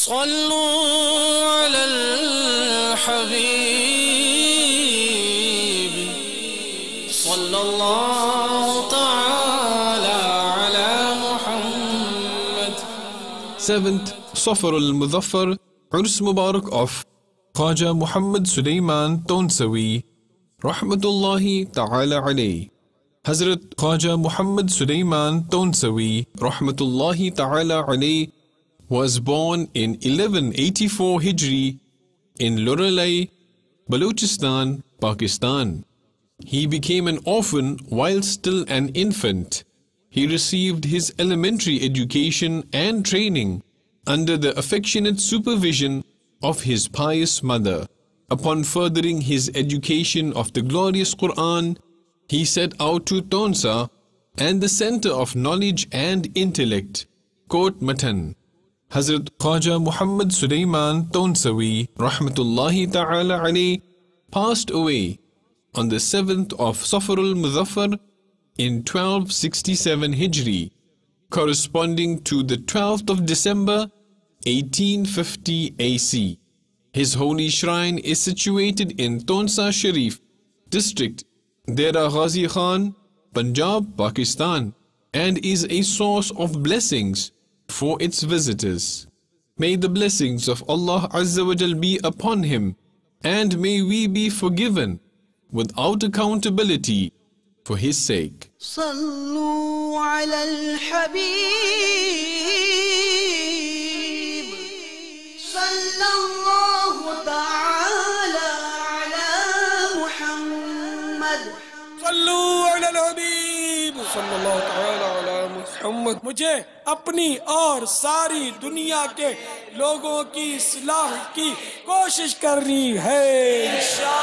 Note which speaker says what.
Speaker 1: सल्लू अलल हबीब सल्लल्लाहु तआला अला Muhammad.
Speaker 2: 7th Safar al-Muzaffar, Urs Mubarak of Khwaja Muhammad Sulaiman Tonsawi, Rahmatullahi Ta'ala alayhi. Hazrat Khwaja Muhammad Sulaiman Tonsawi, Rahmatullahi Ta'ala alayhi, was born in 1184 Hijri in Luralai, Balochistan, Pakistan. He became an orphan while still an infant. He received his elementary education and training under the affectionate supervision of his pious mother. Upon furthering his education of the glorious Quran, he set out to Tonsa and the center of knowledge and intellect, Kot Matan. Hazrat Khwaja Muhammad Sulaiman Tonsawi, Rahmatullahi Ta'ala alayhi, passed away on the 7th of Safar al-Muzaffar in 1267 Hijri, corresponding to the 12th of December 1850 AC. His holy shrine is situated in Tonsa Sharif district, Dera Ghazi Khan, Punjab, Pakistan, and is a source of blessings for its visitors. May the blessings of Allah Azza wa Jal be upon him, and may we be forgiven without accountability for his sake.
Speaker 3: Sallu ala al-habib sallallahu ta'ala ala Muhammad.
Speaker 1: Sallu अलल हबीब सल्लल्लाहु तआला अला मुहम्मद। मुझे अपनी और सारी दुनिया के लोगों की इस्लाह की कोशिश करनी है इंशाअल्लाह।